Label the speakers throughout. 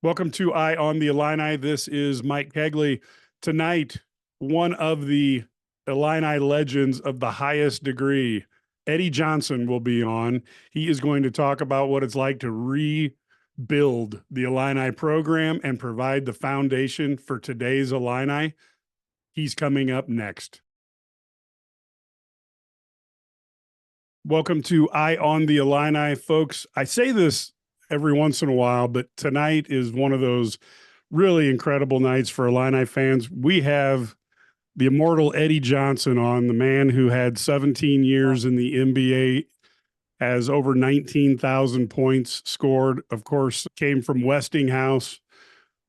Speaker 1: Welcome to Eye on the Illini. This is Mike Cagley. Tonight, one of the Illini legends of the highest degree, Eddie Johnson, will be on. He is going to talk about what it's like to rebuild the Illini program and provide the foundation for today's Illini. He's coming up next. Welcome to Eye on the Illini, folks. I say this every once in a while, but tonight is one of those really incredible nights for Illini fans. We have the immortal Eddie Johnson on, the man who had 17 years in the NBA, has over 19,000 points scored. Of course, came from Westinghouse,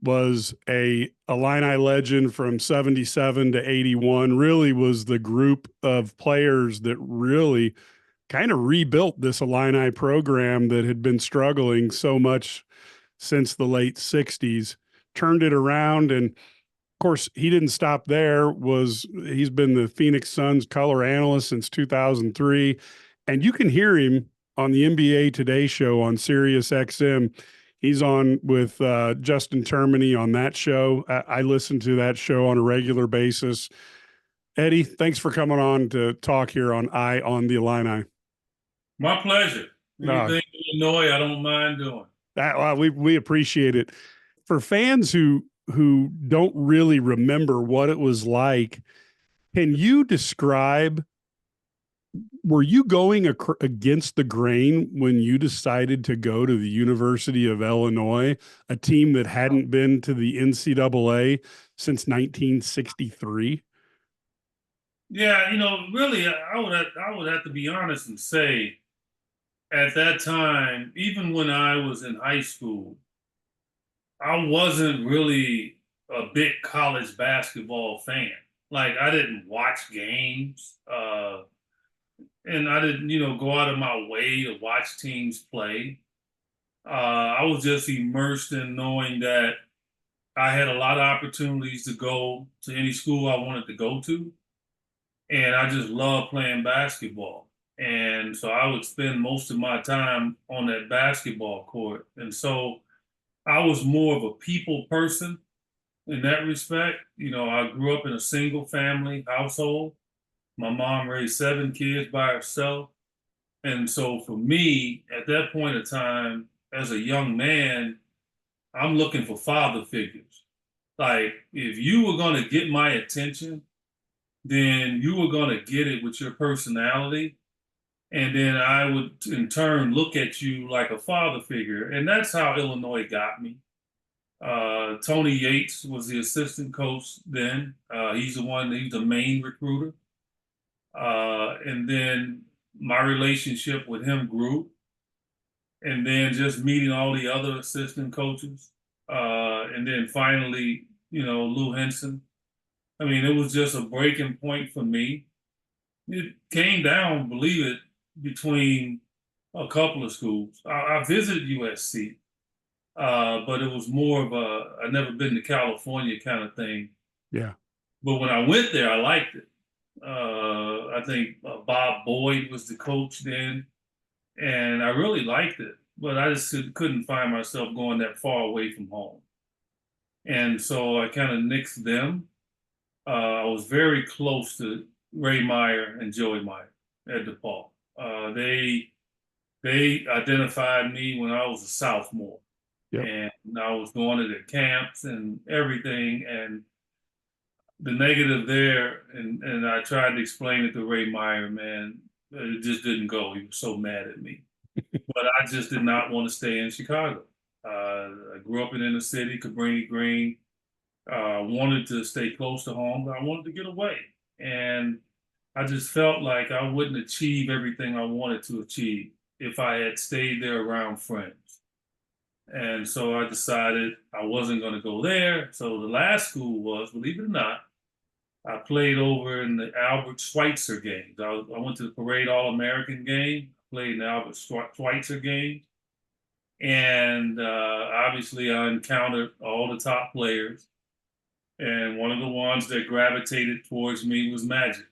Speaker 1: was a Illini legend from 77 to 81, really was the group of players that really kind of rebuilt this Illini program that had been struggling so much since the late 60s, turned it around. And of course, he didn't stop there. He's been the Phoenix Suns color analyst since 2003. And you can hear him on the NBA Today show on Sirius XM. He's on with Justin Termini on that show. I listen to that show on a regular basis. Eddie, thanks for coming on to talk here on Eye on the Illini.
Speaker 2: My pleasure. Anything in Illinois, I don't mind doing.
Speaker 1: We appreciate it. For fans who don't really remember what it was like, can you describe, were you going against the grain when you decided to go to the University of Illinois, a team that hadn't been to the NCAA since 1963?
Speaker 2: Yeah, really, I would have to be honest and say, at that time, even when I was in high school, I wasn't really a big college basketball fan. Like, I didn't watch games, and I didn't, go out of my way to watch teams play. I was just immersed in knowing that I had a lot of opportunities to go to any school I wanted to go to, and I just loved playing basketball. And so I would spend most of my time on that basketball court. And so I was more of a people person in that respect. I grew up in a single family household. My mom raised 7 kids by herself. And so for me, at that point in time, as a young man, I'm looking for father figures. Like, if you were going to get my attention, then you were going to get it with your personality. And then I would, in turn, look at you like a father figure. And that's how Illinois got me. Tony Yates was the assistant coach then. He's the main recruiter. And then my relationship with him grew. And then just meeting all the other assistant coaches. And then finally, Lou Henson. I mean, it was just a breaking point for me. It came down, believe it, between a couple of schools. I visited USC, but it was more of I'd never been to California kind of thing.
Speaker 1: Yeah.
Speaker 2: But when I went there, I liked it. I think Bob Boyd was the coach then, and I really liked it. But I just couldn't find myself going that far away from home. And so I kind of nixed them. I was very close to Ray Meyer and Joey Meyer at DePaul. They identified me when I was a sophomore. Yep. And I was going to their camps and everything. And the negative there, and I tried to explain it to Ray Meyer, man, it just didn't go. He was so mad at me. But I just did not want to stay in Chicago. I grew up in the inner city, Cabrini Green. Wanted to stay close to home, but I wanted to get away. And I just felt like I wouldn't achieve everything I wanted to achieve if I had stayed there around friends. And so I decided I wasn't going to go there. So the last school was, believe it or not, I played over in the Albert Schweitzer games. I went to the Parade All-American game, played in the Albert Schweitzer games. And obviously I encountered all the top players. And one of the ones that gravitated towards me was Magic.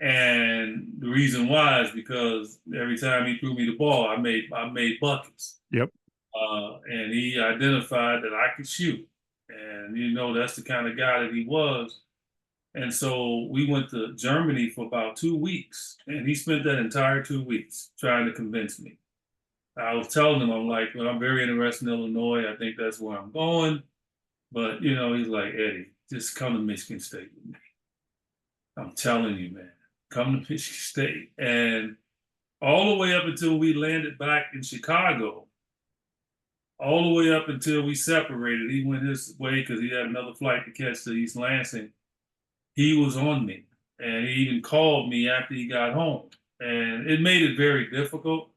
Speaker 2: And the reason why is because every time he threw me the ball, I made buckets.
Speaker 1: Yep.
Speaker 2: And he identified that I could shoot. And, that's the kind of guy that he was. And so we went to Germany for about 2 weeks. And he spent that entire 2 weeks trying to convince me. I was telling him, I'm like, well, I'm very interested in Illinois. I think that's where I'm going. But, he's like, Eddie, just come to Michigan State with me. I'm telling you, man, come to Michigan State. And all the way up until we landed back in Chicago, all the way up until we separated, he went his way because he had another flight to catch to East Lansing. He was on me. And he even called me after he got home. And it made it very difficult.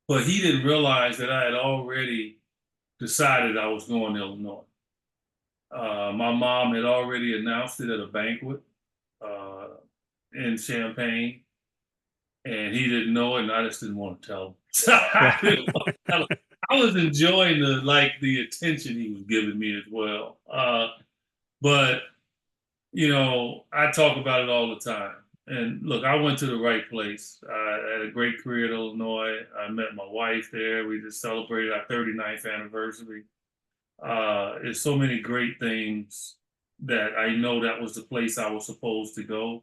Speaker 2: But he didn't realize that I had already decided I was going to Illinois. My mom had already announced it at a banquet uh, in Champaign, and he didn't know it, and I just didn't want to tell him. So I didn't want to tell him. I was enjoying the attention he was giving me as well. But I talk about it all the time. And look, I went to the right place. I had a great career at Illinois. I met my wife there. We just celebrated our 39th anniversary. There's so many great things that I know that was the place I was supposed to go.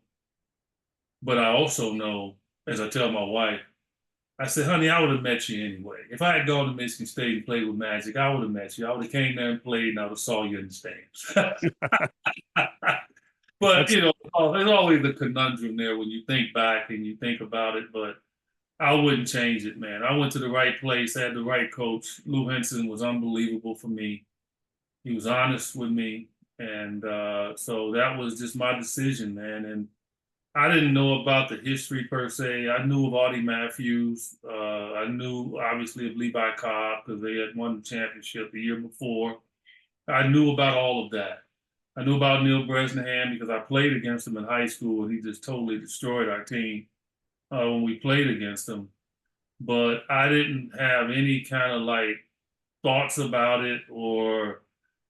Speaker 2: But I also know, as I tell my wife, I said, honey, I would have met you anyway. If I had gone to Michigan State and played with Magic, I would have met you. I would have came there and played, and I would have saw you in the stands. But, there's always the conundrum there when you think back and you think about it. But I wouldn't change it, man. I went to the right place, had the right coach. Lou Henson was unbelievable for me. He was honest with me. And so that was just my decision, man. And I didn't know about the history per se. I knew of Audie Matthews. I knew, obviously, of Levi Cobb because they had won the championship the year before. I knew about all of that. I knew about Neil Bresnahan because I played against him in high school, and he just totally destroyed our team when we played against him. But I didn't have any kind of thoughts about it or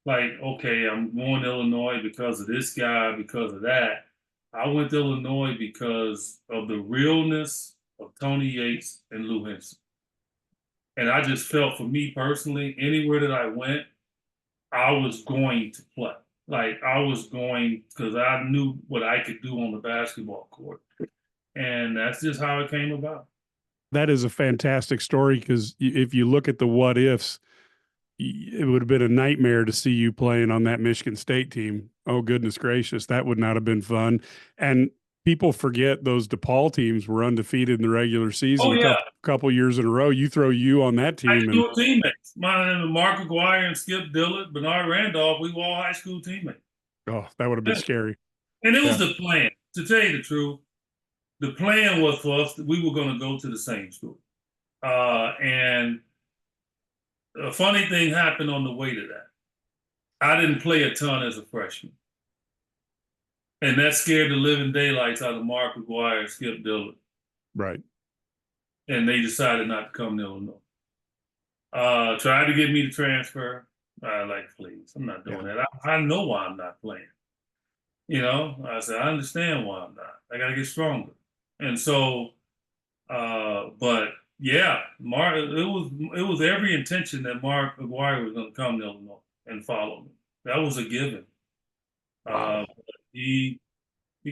Speaker 2: okay, I'm going to Illinois because of this guy, because of that. I went to Illinois because of the realness of Tony Yates and Lou Henson. And I just felt, for me personally, anywhere that I went, I was going to play. I was going because I knew what I could do on the basketball court. And that's just how it came about.
Speaker 1: That is a fantastic story because if you look at the what ifs, it would have been a nightmare to see you playing on that Michigan State team. Oh, goodness gracious. That would not have been fun. And people forget those DePaul teams were undefeated in the regular season
Speaker 2: Oh, yeah.
Speaker 1: couple years in a row. You throw you on that
Speaker 2: High
Speaker 1: team.
Speaker 2: school teammates. Mark Aguirre and Skip Dillard, Bernard Randolph, we were all high school teammates.
Speaker 1: Oh, that would have been scary.
Speaker 2: And it was the plan. To tell you the truth, the plan was for us that we were going to go to the same school. And a funny thing happened on the way to that. I didn't play a ton as a freshman. And that scared the living daylights out of Mark Aguirre and Skip Dillard.
Speaker 1: Right.
Speaker 2: And they decided not to come to Illinois. Tried to get me to transfer. Please, I'm not doing that. I know why I'm not playing. I said, I understand why I'm not. I got to get stronger. And so, but yeah, Mark, it was every intention that Mark Aguirre was going to come to Illinois and follow me. That was a given.
Speaker 1: Wow.
Speaker 2: He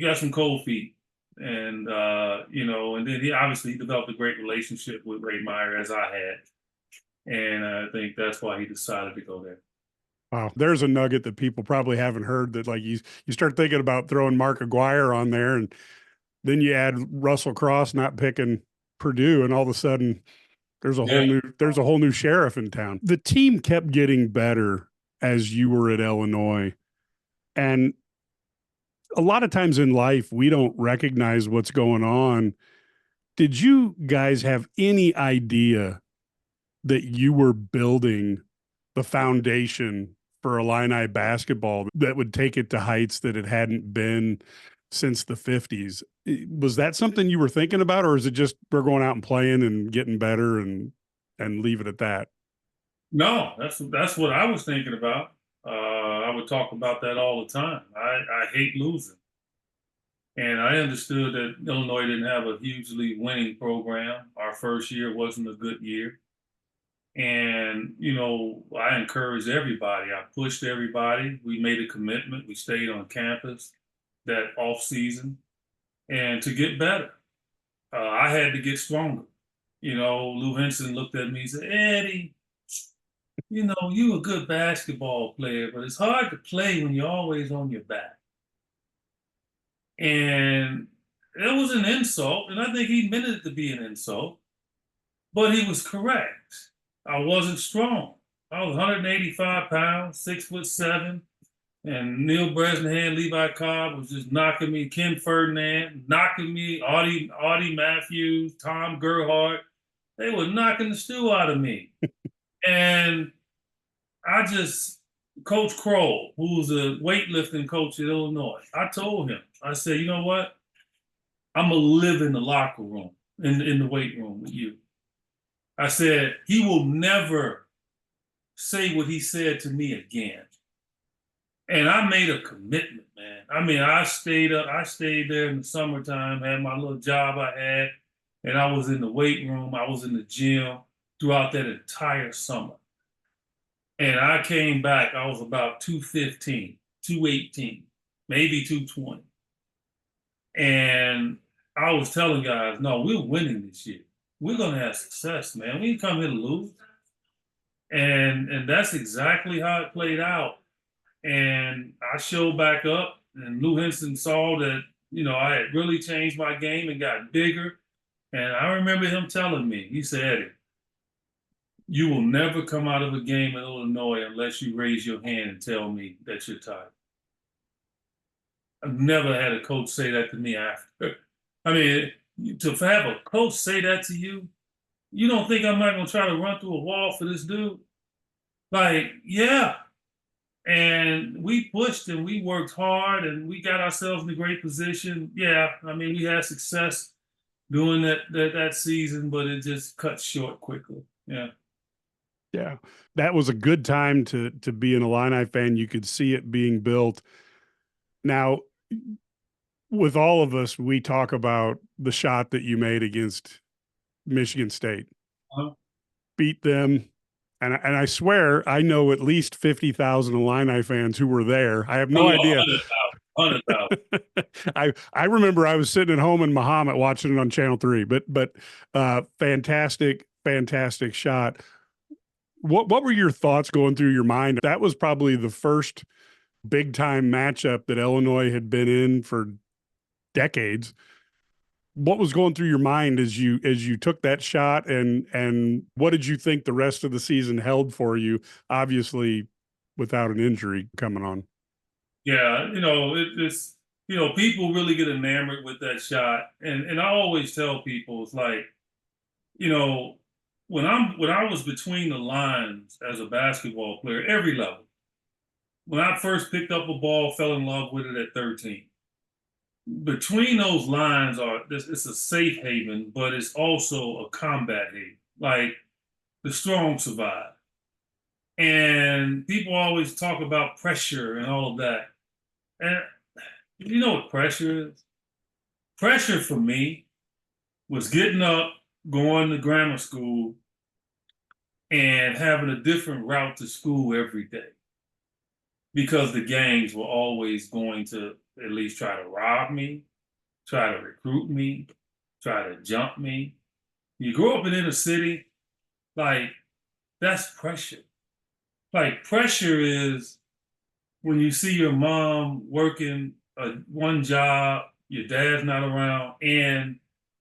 Speaker 2: got some cold feet, and and then he obviously developed a great relationship with Ray Meyer, as I had, and I think that's why he decided to go there.
Speaker 1: Wow, there's a nugget that people probably haven't heard. That you start thinking about throwing Mark Aguirre on there, and then you add Russell Cross not picking Purdue, and all of a sudden there's a whole new sheriff in town. The team kept getting better as you were at Illinois, and a lot of times in life we don't recognize what's going on. Did you guys have any idea that you were building the foundation for Illini basketball that would take it to heights that it hadn't been since the 50s? Was that something you were thinking about, or is it just we're going out and playing and getting better and leave it at that?
Speaker 2: No, that's what I was thinking about. I would talk about that all the time. I hate losing. And I understood that Illinois didn't have a hugely winning program. Our first year wasn't a good year. And, I encouraged everybody. I pushed everybody. We made a commitment. We stayed on campus that off season and to get better. I had to get stronger. Lou Henson looked at me and said, Eddie, you a good basketball player, but it's hard to play when you're always on your back. And it was an insult, and I think he meant it to be an insult, but he was correct. I wasn't strong. I was 185 pounds, 6'7", and Neil Bresnahan, Levi Cobb was just knocking me, Ken Ferdinand, knocking me, Audie Matthews, Tom Gerhardt. They were knocking the stew out of me. And Coach Kroll, who's a weightlifting coach at Illinois, I told him, I said, you know what? I'm going to live in the locker room, in the weight room with you. I said, he will never say what he said to me again. And I made a commitment, man. I mean, I stayed there in the summertime, had my little job I had, and I was in the weight room, I was in the gym throughout that entire summer. And I came back, I was about 215, 218, maybe 220. And I was telling guys, no, we're winning this year. We're going to have success, man. We didn't come here to lose. And that's exactly how it played out. And I showed back up, and Lou Henson saw that, I had really changed my game and got bigger. And I remember him telling me, he said, Eddie, you will never come out of a game in Illinois unless you raise your hand and tell me that you're tired. I've never had a coach say that to me after. I mean, to have a coach say that to you, you don't think I'm not going to try to run through a wall for this dude? Like, yeah. And we pushed and we worked hard and we got ourselves in a great position. Yeah, I mean, we had success doing that season, but it just cut short quickly. Yeah.
Speaker 1: Yeah, that was a good time to be an Illini fan. You could see it being built. Now, with all of us, we talk about the shot that you made against Michigan State.
Speaker 2: Uh-huh.
Speaker 1: Beat them. And I swear I know at least 50,000 Illini fans who were there. I have no idea.
Speaker 2: 100,000.
Speaker 1: I remember I was sitting at home in Muhammad watching it on Channel 3, but fantastic shot. What were your thoughts going through your mind? That was probably the first big time matchup that Illinois had been in for decades. What was going through your mind as you took that shot, and what did you think the rest of the season held for you? Obviously, without an injury coming on.
Speaker 2: Yeah, it's people really get enamored with that shot, and I always tell people it's like, when I was between the lines as a basketball player, every level. When I first picked up a ball, fell in love with it at 13. Between those lines it's a safe haven, but it's also a combat haven. Like, the strong survive. And people always talk about pressure and all of that. And you know what pressure is? Pressure for me was getting up, going to grammar school, and having a different route to school every day. Because the gangs were always going to at least try to rob me, try to recruit me, try to jump me. You grow up in inner city, like, that's pressure. Like, pressure is when you see your mom working one job, your dad's not around, and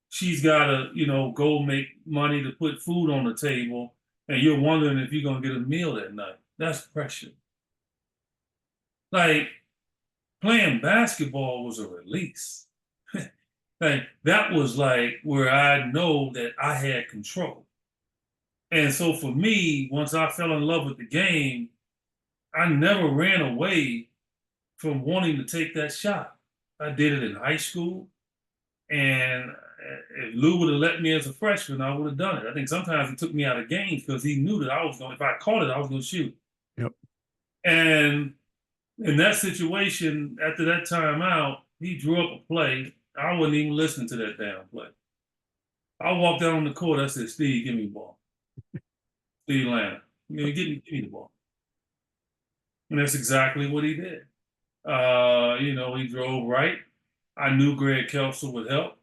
Speaker 2: she's got to, go make money to put food on the table, and you're wondering if you're going to get a meal that night. That's pressure. Like, playing basketball was a release. Like, that was like where I know that I had control. And so for me, once I fell in love with the game, I never ran away from wanting to take that shot. I did it in high school. And if Lou would have let me as a freshman, I would have done it. I think sometimes he took me out of games because he knew that if I caught it, I was going to shoot.
Speaker 1: Yep.
Speaker 2: And in that situation, after that timeout, he drew up a play. I wasn't even listening to that damn play. I walked down on the court. I said, Steve, give me the ball. to Atlanta. Give me the ball. And that's exactly what he did. He drove right. I knew Greg Kelso would help.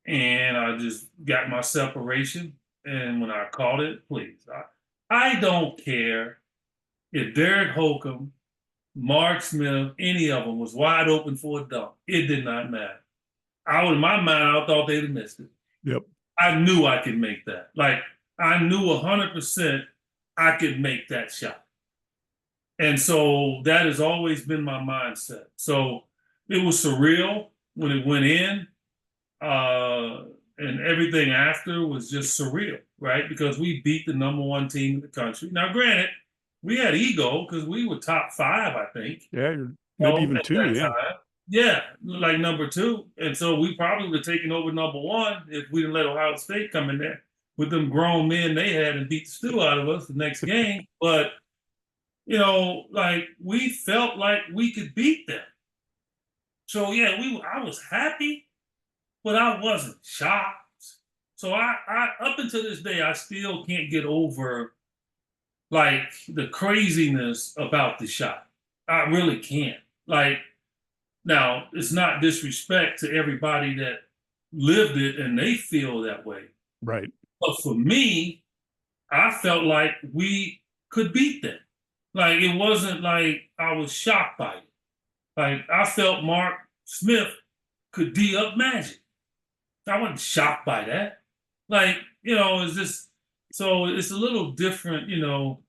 Speaker 2: And I just got my separation. And when I caught it, please, I don't care if Derek Holcomb, Mark Smith, any of them was wide open for a dunk. It did not matter. In my mind, I thought they'd have missed it.
Speaker 1: Yep.
Speaker 2: I knew I could make that. Like, I knew 100% I could make that shot. And so that has always been my mindset. So it was surreal when it went in. And everything after was just surreal, right? Because we beat the #1 team in the country. Now, granted, we had ego because we were top 5, I think.
Speaker 1: Yeah, maybe even
Speaker 2: at
Speaker 1: 2.
Speaker 2: that
Speaker 1: Yeah.
Speaker 2: time. Yeah, like #2. And so we probably would have taken over #1 if we didn't let Ohio State come in there with them grown men they had and beat the stew out of us the next game. But, like we felt like we could beat them. So yeah, I was happy, but I wasn't shocked. So I up until this day, I still can't get over like the craziness about the shot. I really can't. Like, now, it's not disrespect to everybody that lived it and they feel that way.
Speaker 1: Right.
Speaker 2: But for me, I felt like we could beat them. Like, it wasn't like I was shocked by it. Like, I felt Mark Smith could D up Magic. I wasn't shocked by that. Like, it's just, so it's a little different,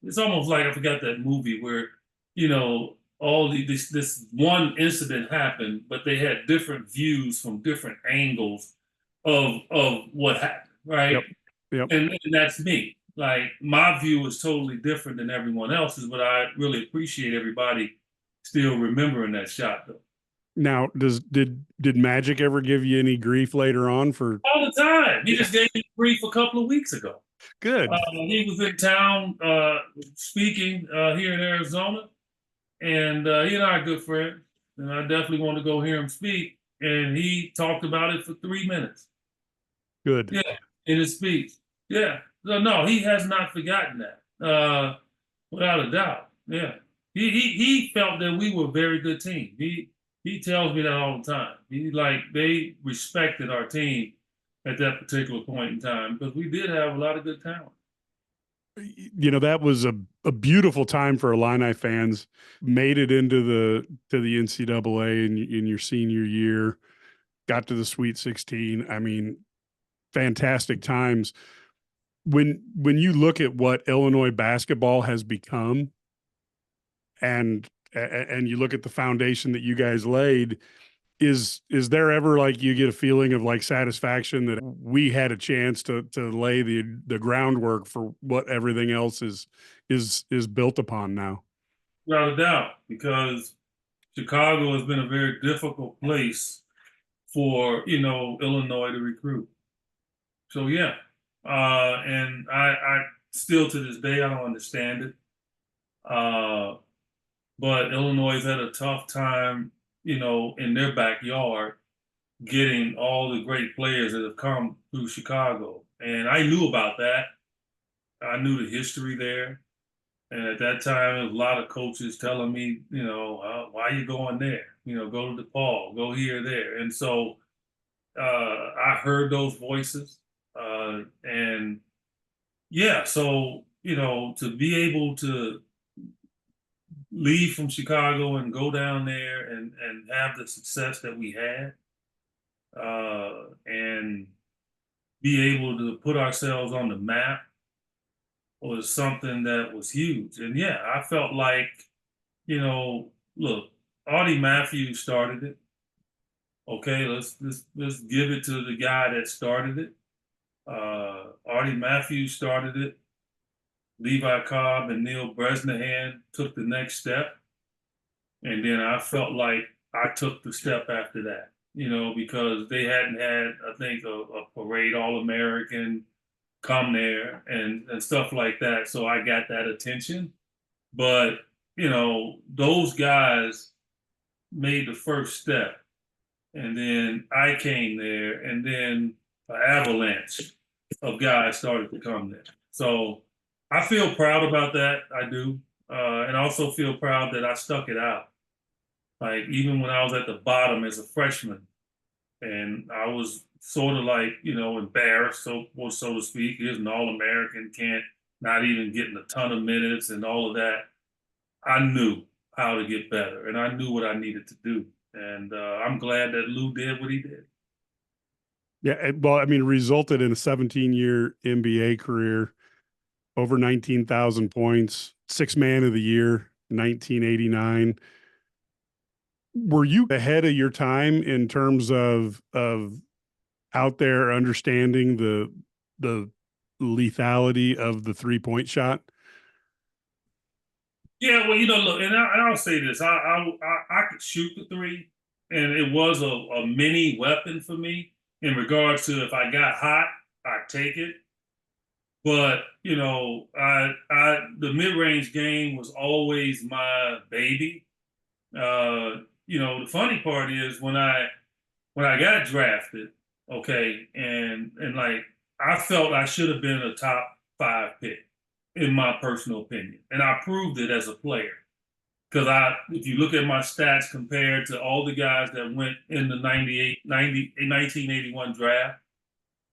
Speaker 2: it's almost like I forgot that movie where, this one incident happened, but they had different views from different angles of what happened, right?
Speaker 1: Yep. Yep.
Speaker 2: And that's me. Like, my view is totally different than everyone else's, but I really appreciate everybody still remembering that shot, though.
Speaker 1: Now, did Magic ever give you any grief later on for?
Speaker 2: All the time. He just gave me grief a couple of weeks ago.
Speaker 1: Good.
Speaker 2: He was in town speaking here in Arizona, and he and I are good friends. And I definitely want to go hear him speak. And he talked about it for 3 minutes.
Speaker 1: Good.
Speaker 2: Yeah, in his speech. Yeah. No, he has not forgotten that. Without a doubt. Yeah. He felt that we were a very good team. He tells me that all the time. They respected our team at that particular point in time because we did have a lot of good talent.
Speaker 1: That was a beautiful time for Illini fans. Made it into the NCAA in your senior year, got to the Sweet 16. I mean, fantastic times. When you look at what Illinois basketball has become, and you look at the foundation that you guys laid, is there ever like you get a feeling of like satisfaction that we had a chance to lay the groundwork for what everything else is built upon now?
Speaker 2: Without a doubt, because Chicago has been a very difficult place for Illinois to recruit. So yeah, and I still to this day I don't understand it. But Illinois has had a tough time, in their backyard, getting all the great players that have come through Chicago. And I knew about that. I knew the history there. And at that time, there was a lot of coaches telling me, why are you going there? Go to DePaul, go here, there. And so I heard those voices. And yeah, so, to be able to leave from Chicago and go down there and have the success that we had, and be able to put ourselves on the map was something that was huge. And yeah, I felt like, look, Artie Matthews started it. Okay, let's give it to the guy that started it. Artie Matthews started it. Levi Cobb and Neil Bresnahan took the next step. And then I felt like I took the step after that, because they hadn't had, I think, a parade All-American come there and stuff like that. So I got that attention. But, those guys made the first step. And then I came there, and then an avalanche of guys started to come there. So I feel proud about that. I do. And I also feel proud that I stuck it out. Like even when I was at the bottom as a freshman, and I was sort of like, embarrassed, so to speak. Here's an All-American, can't not even getting a ton of minutes and all of that. I knew how to get better, and I knew what I needed to do. And I'm glad that Lou did what he did.
Speaker 1: Yeah, well, I mean, resulted in a 17-year NBA career, over 19,000 points, six man of the year, 1989. Were you ahead of your time in terms of out there understanding the lethality of the 3-point shot?
Speaker 2: Yeah, well, look, and I'll say this: I could shoot the three, and it was a mini weapon for me in regards to if I got hot, I'd take it. But I the mid range game was always my baby. The funny part is when I got drafted, okay, and like I felt I should have been a top 5 pick in my personal opinion, and I proved it as a player. Because if you look at my stats compared to all the guys that went in the 1981 draft,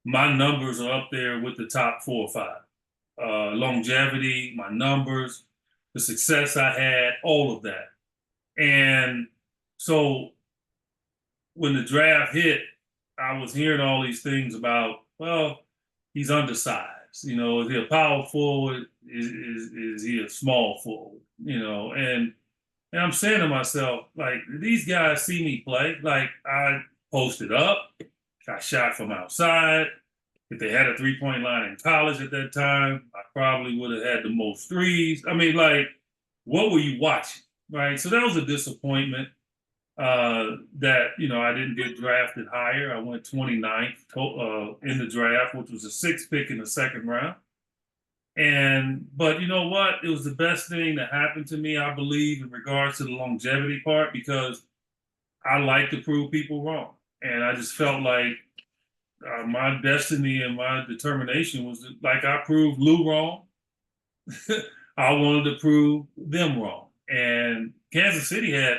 Speaker 2: my numbers are up there with the top 4 or 5. Longevity, my numbers, the success I had, all of that. And so when the draft hit, I was hearing all these things about, well, he's undersized. Is he a power forward? Is he a small forward? And I'm saying to myself, like, these guys see me play. Like, I posted up, I shot from outside. If they had a 3-point line in college at that time, I probably would have had the most threes. I mean, like, what were you watching? Right. So that was a disappointment that, I didn't get drafted higher. I went 29th in the draft, which was a 6th pick in the second round. But you know what? It was the best thing that happened to me, I believe, in regards to the longevity part, because I like to prove people wrong. And I just felt like my destiny and my determination was like I proved Lou wrong. I wanted to prove them wrong. And Kansas City had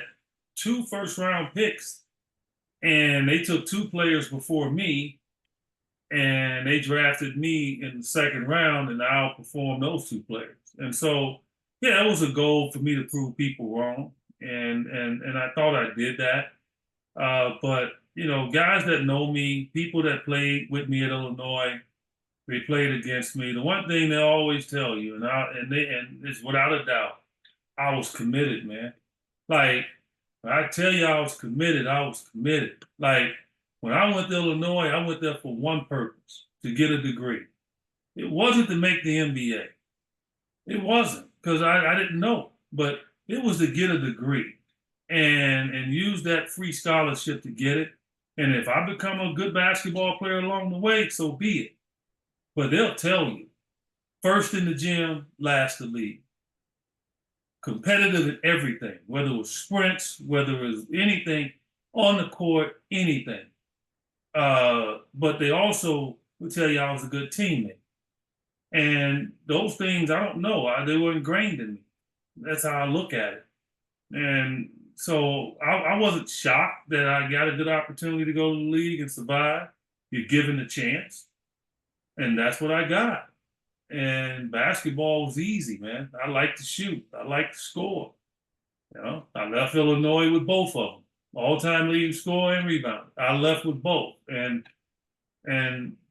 Speaker 2: 2 first-round picks, and they took 2 players before me, and they drafted me in the second round, and I outperformed those 2 players. And so, yeah, it was a goal for me to prove people wrong, and I thought I did that. But guys that know me, people that played with me at Illinois, they played against me. The one thing they always tell you, and it's without a doubt, I was committed, man. Like when I tell you I was committed, I was committed. Like when I went to Illinois, I went there for one purpose: to get a degree. It wasn't to make the NBA. It wasn't, because I didn't know, but it was to get a degree and use that free scholarship to get it. And if I become a good basketball player along the way, so be it. But they'll tell you, first in the gym, last to leave. Competitive in everything, whether it was sprints, whether it was anything on the court, anything. But they also would tell you I was a good teammate. And those things, I don't know, they were ingrained in me. That's how I look at it. And so I wasn't shocked that I got a good opportunity to go to the league and survive. You're given the chance. And that's what I got. And basketball was easy, man. I like to shoot. I like to score. I left Illinois with both of them. All-time leading scorer and rebounder. I left with both. And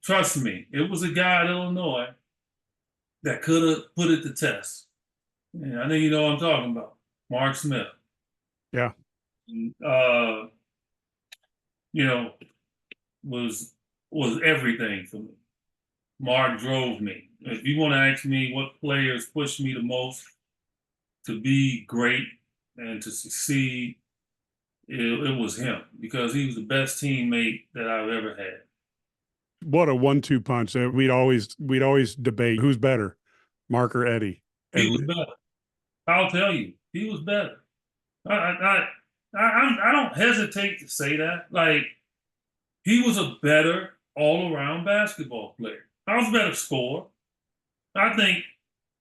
Speaker 2: trust me, it was a guy at Illinois that could have put it to test. I think you know what I'm talking about. Mark Smith.
Speaker 1: Yeah.
Speaker 2: Uh, you know, was everything for me. Mark drove me. If you want to ask me what players pushed me the most to be great and to succeed, it was him, because he was the best teammate that I've ever had.
Speaker 1: What a 1-2 punch. We'd always debate who's better, Mark or Eddie.
Speaker 2: He was
Speaker 1: And
Speaker 2: better. I'll tell you, he was better. I don't hesitate to say that. Like, he was a better all-around basketball player. I was a better scorer. I think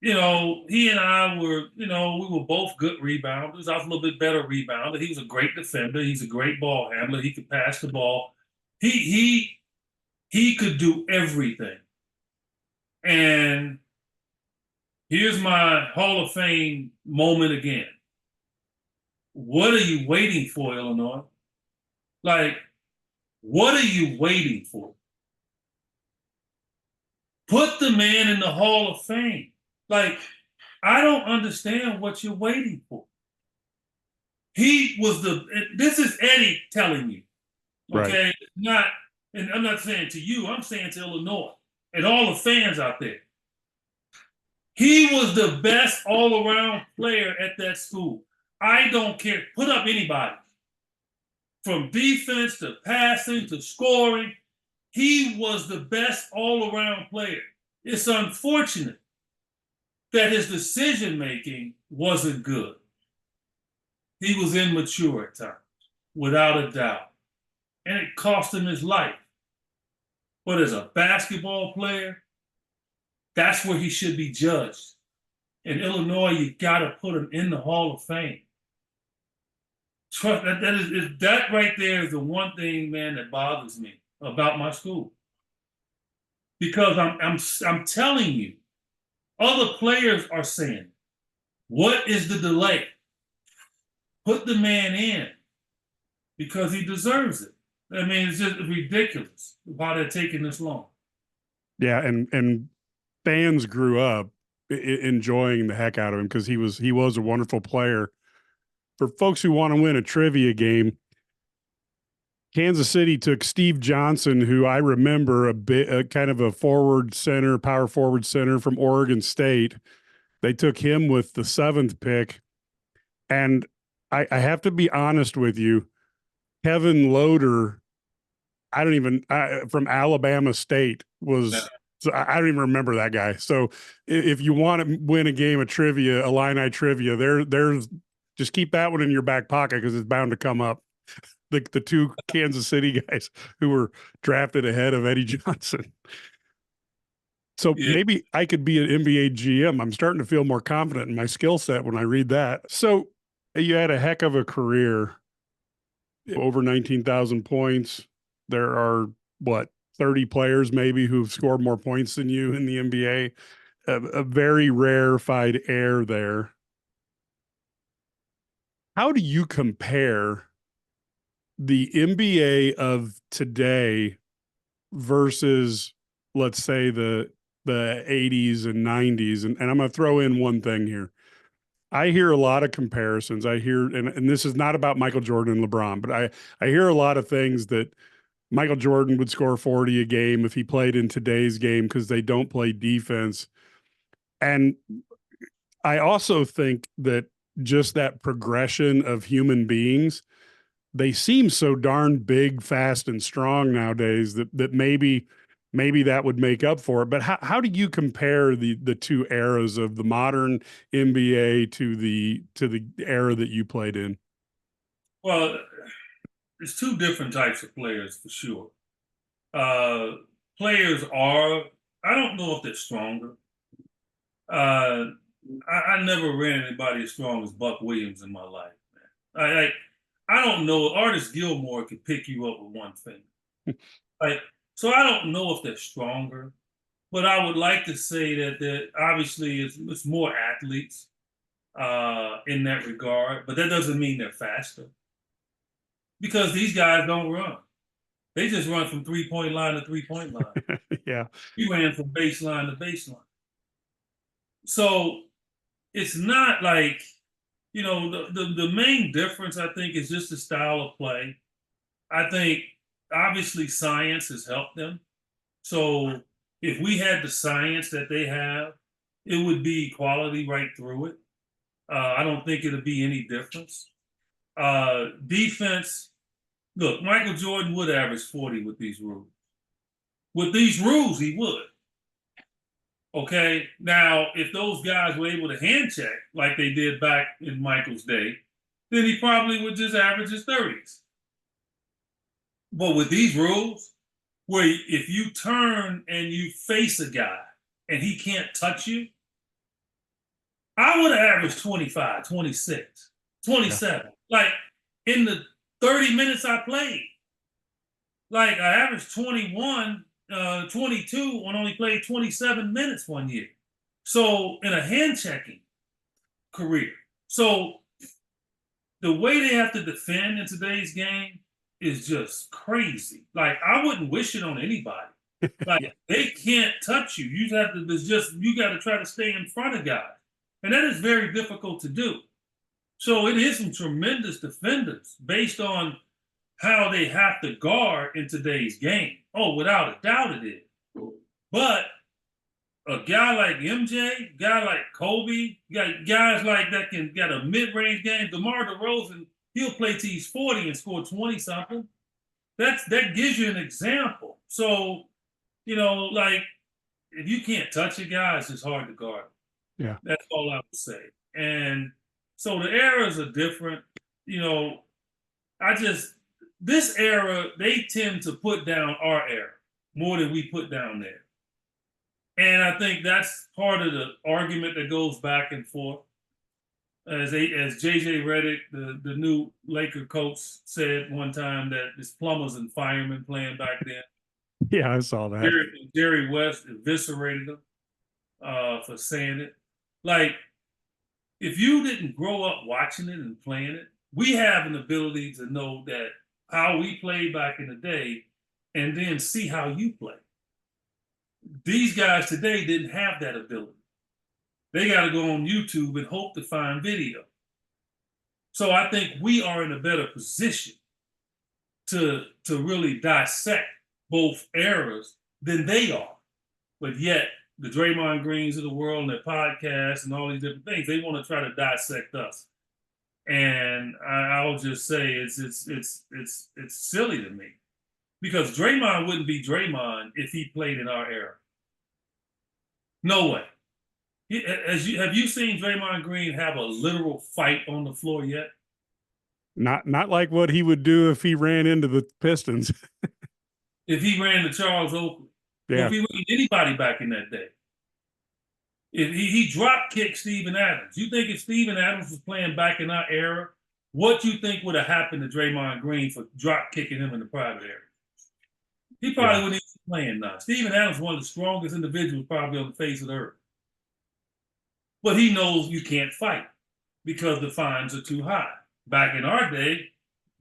Speaker 2: he and I were, we were both good rebounders. I was a little bit better rebounder. He was a great defender. He's a great ball handler. He could pass the ball. He he he could do everything. And here's my Hall of Fame moment again. What are you waiting for, Illinois? Like, what are you waiting for? Put the man in the Hall of Fame. Like, I don't understand what you're waiting for. He was this is Eddie telling you,
Speaker 1: Right.
Speaker 2: okay? Not, and I'm not saying to you, I'm saying to Illinois and all the fans out there. He was the best all around player at that school. I don't care. Put up anybody. From defense to passing to scoring, he was the best all around player. It's unfortunate that his decision making wasn't good. He was immature at times, without a doubt. And it cost him his life. But as a basketball player, that's where he should be judged. In Illinois, you got to put him in the Hall of Fame. Trust that right there is the one thing, man, that bothers me about my school. Because I'm telling you, other players are saying, what is the delay? Put the man in because he deserves it. I mean, it's just ridiculous why they're taking this long.
Speaker 1: Yeah, and fans grew up enjoying the heck out of him because he was a wonderful player. For folks who want to win a trivia game, Kansas City took Steve Johnson, who I remember a bit, kind of a power forward center from Oregon State. They took him with the 7th pick. And I have to be honest with you, Kevin Loader, from Alabama State was, so I don't even remember that guy. So if you want to win a game of trivia, Illini trivia, there's just keep that one in your back pocket because it's bound to come up. The two Kansas City guys who were drafted ahead of Eddie Johnson. So maybe I could be an NBA GM. I'm starting to feel more confident in my skill set when I read that. So you had a heck of a career, over 19,000 points. There are, 30 players maybe who've scored more points than you in the NBA. A very rarefied air there. How do you compare the NBA of today versus, let's say, the 80s and 90s? And I'm going to throw in one thing here. I hear a lot of comparisons. I hear, and this is not about Michael Jordan and LeBron, but I hear a lot of things that Michael Jordan would score 40 a game if he played in today's game because they don't play defense. And I also think that just that progression of human beings, they seem so darn big, fast, and strong nowadays that maybe that would make up for it. But how do you compare the two eras of the modern NBA to the era that you played in?
Speaker 2: Well, there's two different types of players for sure. Players are, I don't know if they're stronger. I never ran anybody as strong as Buck Williams in my life, man. I don't know. Artist Gilmore could pick you up with one finger. So I don't know if they're stronger, but I would like to say that obviously it's more athletes in that regard, but that doesn't mean they're faster because these guys don't run. They just run from 3-point line to 3-point line.
Speaker 1: Yeah.
Speaker 2: We ran from baseline to baseline. So it's not like, the main difference, I think, is just the style of play. I think, obviously, science has helped them. So if we had the science that they have, it would be equality right through it. I don't think it'll be any difference. Defense, look, Michael Jordan would average 40 with these rules. With these rules, he would. Okay, now if those guys were able to hand check like they did back in Michael's day, then he probably would just average his 30s. But with these rules, where if you turn and you face a guy and he can't touch you, I would have averaged 25, 26,
Speaker 1: Yeah.
Speaker 2: 27. Like in the 30 minutes I played. Like I averaged 21, 22 when I only played 27 minutes one year. So in a hand checking career. So the way they have to defend in today's game is just crazy. Like I wouldn't wish it on anybody. Like they can't touch you. You have to there's just you got to try to stay in front of guys. And that is very difficult to do. So it is some tremendous defenders based on how they have to guard in today's game. Oh, without a doubt it is. But a guy like MJ, guy like Kobe, got guys like that can got a mid-range game. DeMar DeRozan, he'll play till he's 40 and score 20 something. That gives you an example. So, like if you can't touch a guy, it's just hard to guard.
Speaker 1: Yeah.
Speaker 2: That's all I would say. And so the eras are different. I just this era, they tend to put down our era more than we put down there. And I think that's part of the argument that goes back and forth. As JJ Redick, the new Laker coach, said one time that it's plumbers and firemen playing back then.
Speaker 1: Yeah, I saw that.
Speaker 2: Jerry West eviscerated him for saying it. Like, if you didn't grow up watching it and playing it, we have an ability to know that how we played back in the day and then see how you play. These guys today didn't have that ability. They got to go on YouTube and hope to find video. So I think we are in a better position to really dissect both eras than they are. But yet, the Draymond Greens of the world and their podcasts and all these different things, they want to try to dissect us. And I'll just say it's silly to me because Draymond wouldn't be Draymond if he played in our era. No way. Have you seen Draymond Green have a literal fight on the floor yet?
Speaker 1: Not like what he would do if he ran into the Pistons.
Speaker 2: If he ran to Charles Oakley.
Speaker 1: Yeah.
Speaker 2: Or if he ran anybody back in that day. If he drop kicked Steven Adams. You think if Steven Adams was playing back in our era, what you think would have happened to Draymond Green for drop kicking him in the private area? He probably wouldn't even be playing now. Steven Adams is one of the strongest individuals probably on the face of the earth. But he knows you can't fight because the fines are too high. Back in our day,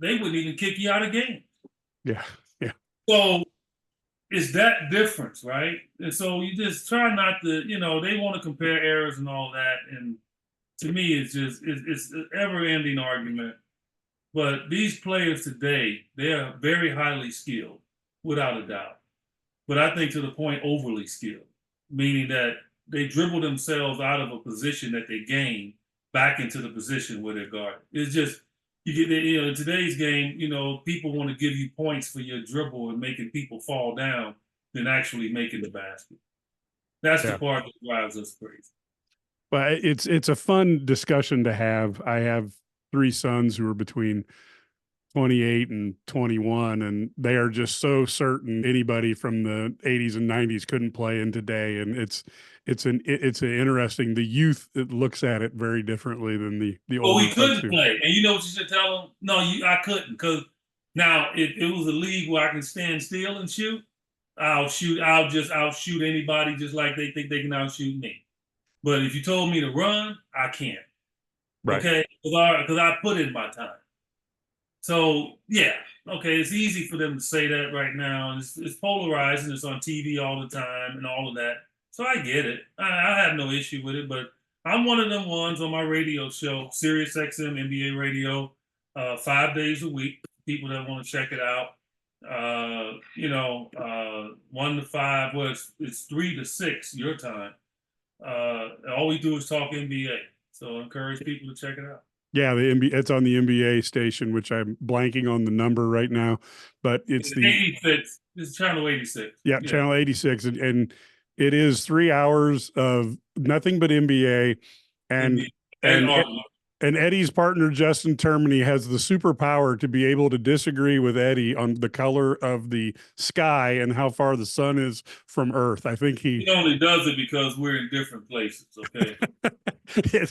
Speaker 2: they wouldn't even kick you out of games.
Speaker 1: Yeah. Yeah.
Speaker 2: So it's that difference, right? And so you just try not to, they want to compare eras and all that. And to me, it's an ever-ending argument. But these players today, they are very highly skilled, without a doubt. But I think to the point overly skilled, meaning that they dribble themselves out of a position that they gain back into the position where they're guarded. It's just, you get, in today's game, people want to give you points for your dribble and making people fall down than actually making the basket. That's the part that drives us crazy.
Speaker 1: But it's a fun discussion to have. I have 3 sons who are between 28 and 21, and they are just so certain anybody from the 80s and 90s couldn't play in today. And it's an interesting, the youth that looks at it very differently than the older.
Speaker 2: Well, we couldn't play. And you know what you should tell them? No, I couldn't, because now it was a league where I can stand still and shoot. I'll shoot anybody just like they think they can outshoot me. But if you told me to run, I can't.
Speaker 1: Right.
Speaker 2: Okay? Because I put in my time. So, yeah, okay, it's easy for them to say that right now. It's polarizing. It's on TV all the time and all of that. So I get it. I have no issue with it, but I'm one of them ones on my radio show, Sirius XM NBA Radio, 5 days a week. People that want to check it out. 1 to 5, well, it's 3 to 6 your time. All we do is talk NBA. So I encourage people to check it out.
Speaker 1: Yeah, it's on the NBA station, which I'm blanking on the number right now, but it's the
Speaker 2: 86. It's channel 86.
Speaker 1: Yeah, channel 86, and it is 3 hours of nothing but NBA, and Eddie's partner Justin Termini has the superpower to be able to disagree with Eddie on the color of the sky and how far the sun is from Earth. I think he
Speaker 2: only does it because we're in different places. Okay.
Speaker 1: Yeah,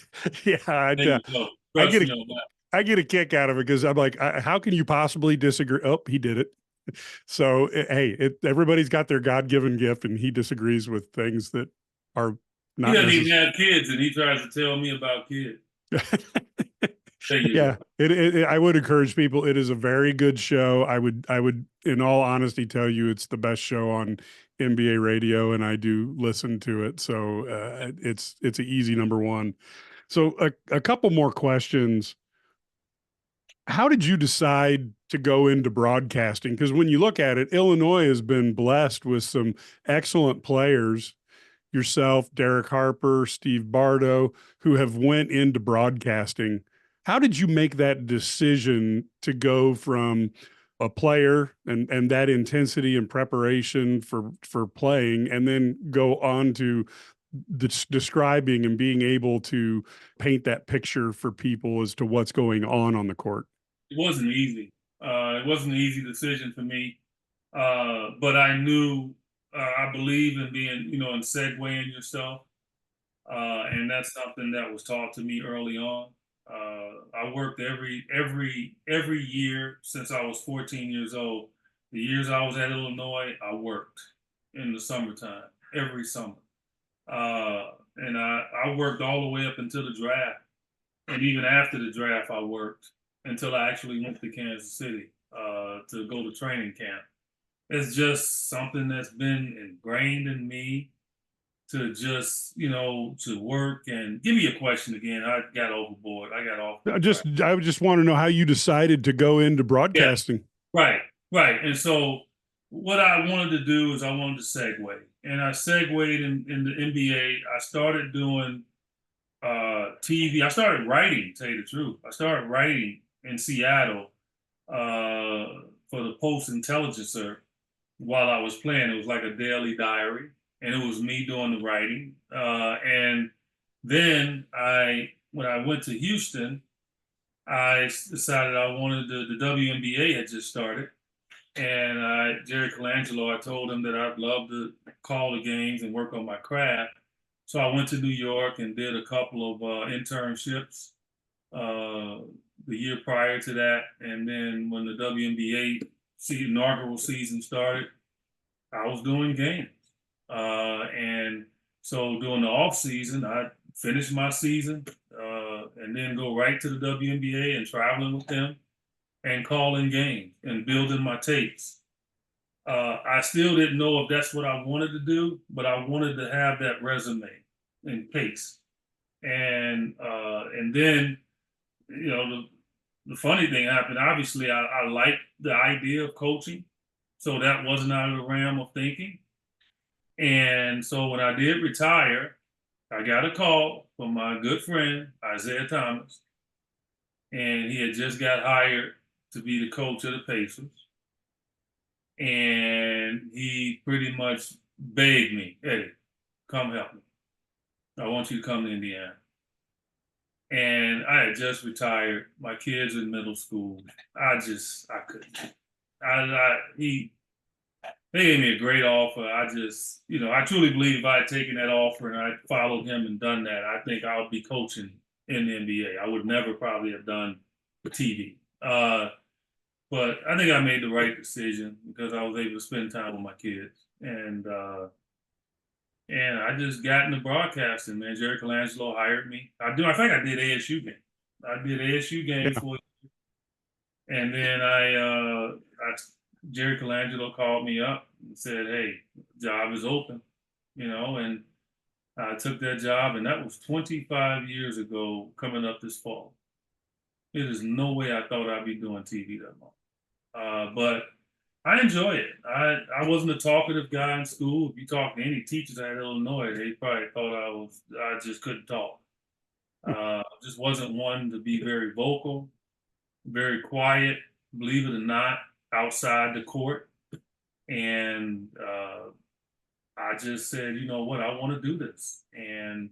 Speaker 2: There you go.
Speaker 1: I
Speaker 2: Trust
Speaker 1: get
Speaker 2: me on that.
Speaker 1: I get a kick out of it because I'm like, how can you possibly disagree? Oh, he did it. So hey, everybody's got their God given gift, and he disagrees with things that are
Speaker 2: He
Speaker 1: not
Speaker 2: doesn't even
Speaker 1: necessary.
Speaker 2: have kids, and he tries to tell me about kids. There you
Speaker 1: Yeah,
Speaker 2: go.
Speaker 1: I would encourage people. It is a very good show. I would, in all honesty, tell you it's the best show on NBA radio, and I do listen to it. So it's an easy number one. So a couple more questions. How did you decide to go into broadcasting? Because when you look at it, Illinois has been blessed with some excellent players, yourself, Derek Harper, Steve Bardo, who have went into broadcasting. How did you make that decision to go from a player and that intensity and preparation for playing, and then go on to describing and being able to paint that picture for people as to what's going on the court?
Speaker 2: It wasn't easy. It wasn't an easy decision for me, but I knew I believe in being, in segueing yourself, and that's something that was taught to me early on. I worked every year since I was 14 years old. The years I was at Illinois, I worked in the summertime every summer, and I worked all the way up until the draft, and even after the draft, I worked until I actually went to Kansas City to go to training camp. It's just something that's been ingrained in me to just, to work. And give me a question again. I got overboard. I got off track.
Speaker 1: I just want to know how you decided to go into
Speaker 2: Yeah,
Speaker 1: broadcasting.
Speaker 2: right, right. And so what I wanted to do is I wanted to segue. And I segued in the NBA. I started doing TV. I started writing, to tell you the truth. I started writing in Seattle for the Post Intelligencer while I was playing. It was like a daily diary, and it was me doing the writing. And then when I went to Houston, I decided I wanted the WNBA had just started, and Jerry Colangelo, I told him that I'd love to call the games and work on my craft. So I went to New York and did a couple of internships uh, the year prior to that. And then when the WNBA inaugural season started, I was doing games. And so during the off season, I finished my season and then go right to the WNBA and traveling with them and calling games and building my tapes. I still didn't know if that's what I wanted to do, but I wanted to have that resume in case. And then the funny thing happened. Obviously, I liked the idea of coaching, so that wasn't out of the realm of thinking. And so when I did retire, I got a call from my good friend Isaiah Thomas, and he had just got hired to be the coach of the Pacers. And he pretty much begged me, Eddie, come help me. I want you to come to Indiana. And I had just retired. My kids in middle school. I couldn't. They gave me a great offer. I truly believe if I had taken that offer and I followed him and done that, I think I would be coaching in the NBA. I would never probably have done the TV. But I think I made the right decision because I was able to spend time with my kids. And I just got into broadcasting, man. Jerry Colangelo hired me. I think I did ASU game. I did ASU game
Speaker 1: Yeah.
Speaker 2: for, and then Jerry Colangelo called me up and said, "Hey, job is open," and I took that job, and that was 25 years ago, coming up this fall. It is no way I thought I'd be doing TV that long, but I enjoy it. I wasn't a talkative guy in school. If you talk to any teachers at Illinois, they probably thought I just couldn't talk. Just wasn't one to be very vocal, very quiet, believe it or not, outside the court. And I just said, you know what, I want to do this. And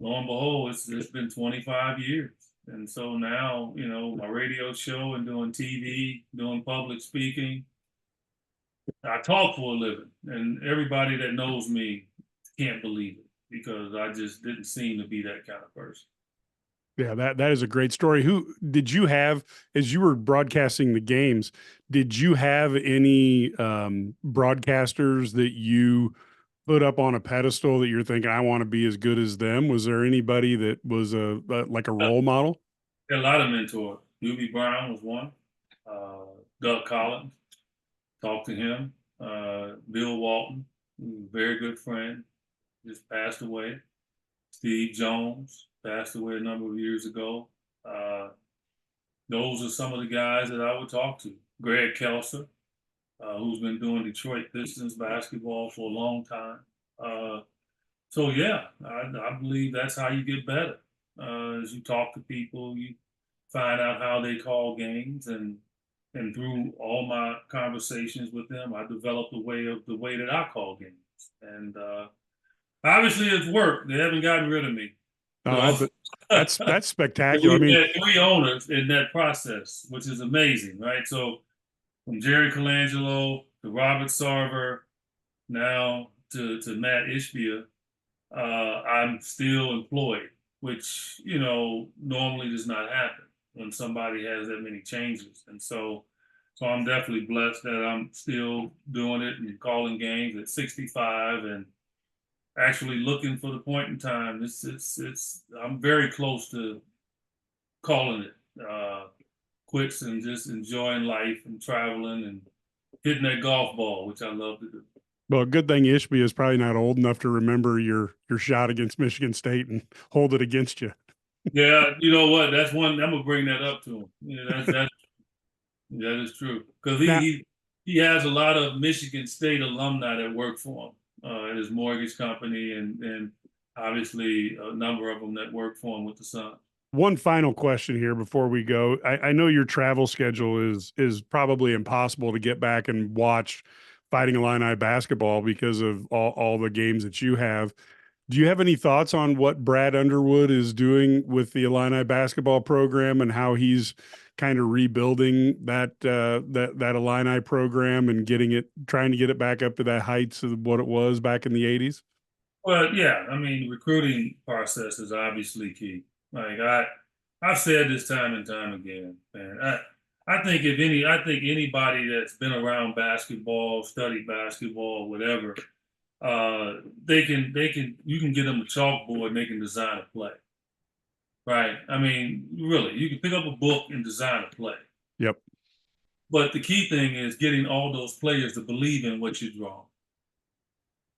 Speaker 2: lo and behold, it's been 25 years. And so now, my radio show and doing TV, doing public speaking. I talk for a living, and everybody that knows me can't believe it. because I just didn't seem to be that kind of person.
Speaker 1: Yeah, that is a great story. Who did you have as you were broadcasting the games? Did you have any broadcasters that you put up on a pedestal that you're thinking, I want to be as good as them? Was there anybody that was like a role model?
Speaker 2: Got a lot of mentors. Doobie Brown was one. Doug Collins, talked to him. Bill Walton, very good friend, just passed away. Steve Jones passed away a number of years ago. Uh, those are some of the guys that I would talk to. Greg Kelser, who's been doing Detroit Pistons basketball for a long time. So yeah, I believe that's how you get better. As you talk to people, you find out how they call games, and through all my conversations with them, I developed the way that I call games. And obviously, it's worked. They haven't gotten rid of me.
Speaker 1: Oh,
Speaker 2: So
Speaker 1: that's spectacular. I
Speaker 2: we've
Speaker 1: mean,
Speaker 2: had 3 owners in that process, which is amazing, right? So from Jerry Colangelo to Robert Sarver, now to Matt Ishbia, I'm still employed, which normally does not happen when somebody has that many changes. And so I'm definitely blessed that I'm still doing it and calling games at 65 and actually looking for the point in time. It's I'm very close to calling it quits and just enjoying life and traveling and hitting that golf ball, which I love to do.
Speaker 1: well, good thing Ishby is probably not old enough to remember your shot against Michigan State and hold it against you.
Speaker 2: Yeah, you know what? That's one. I'm gonna bring that up to him. Yeah, that is true because
Speaker 1: Now,
Speaker 2: he has a lot of Michigan State alumni that work for him at his mortgage company, and obviously a number of them that work for him with the Sun.
Speaker 1: one final question here before we go. I know your travel schedule is probably impossible to get back and watch Fighting Illini basketball because of all the games that you have. Do you have any thoughts on what Brad Underwood is doing with the Illini basketball program and how he's kind of rebuilding that Illini program and trying to get it back up to that heights of what it was back in the 80s?
Speaker 2: Well, yeah, I mean, the recruiting process is obviously key. Like I've said this time and time again, man. I think anybody that's been around basketball, studied basketball, whatever, you can get them a chalkboard and they can design a play. Right. I mean, really, you can pick up a book and design a play.
Speaker 1: Yep.
Speaker 2: But the key thing is getting all those players to believe in what you're drawing.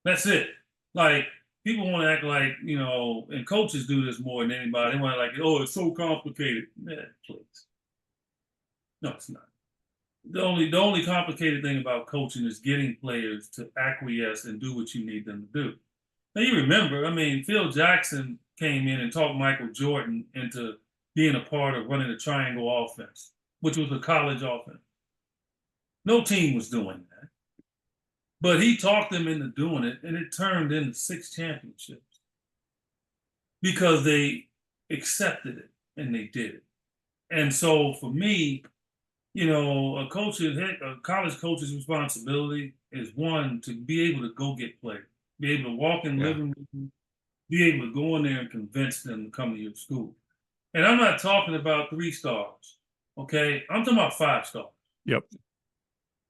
Speaker 2: That's it. Like people want to act like, and coaches do this more than anybody. They want to like, oh, it's so complicated. Yeah, please. No, it's not. The only complicated thing about coaching is getting players to acquiesce and do what you need them to do. Now you remember, I mean, Phil Jackson came in and talked Michael Jordan into being a part of running a triangle offense, which was a college offense. No team was doing that. But he talked them into doing it, and it turned into 6 championships because they accepted it and they did it. And so for me, a college coach's responsibility is one to be able to go get players, be able to walk in living rooms, be able to go in there and convince them to come to your school. And I'm not talking about 3 stars, okay? I'm talking about 5 stars.
Speaker 1: Yep.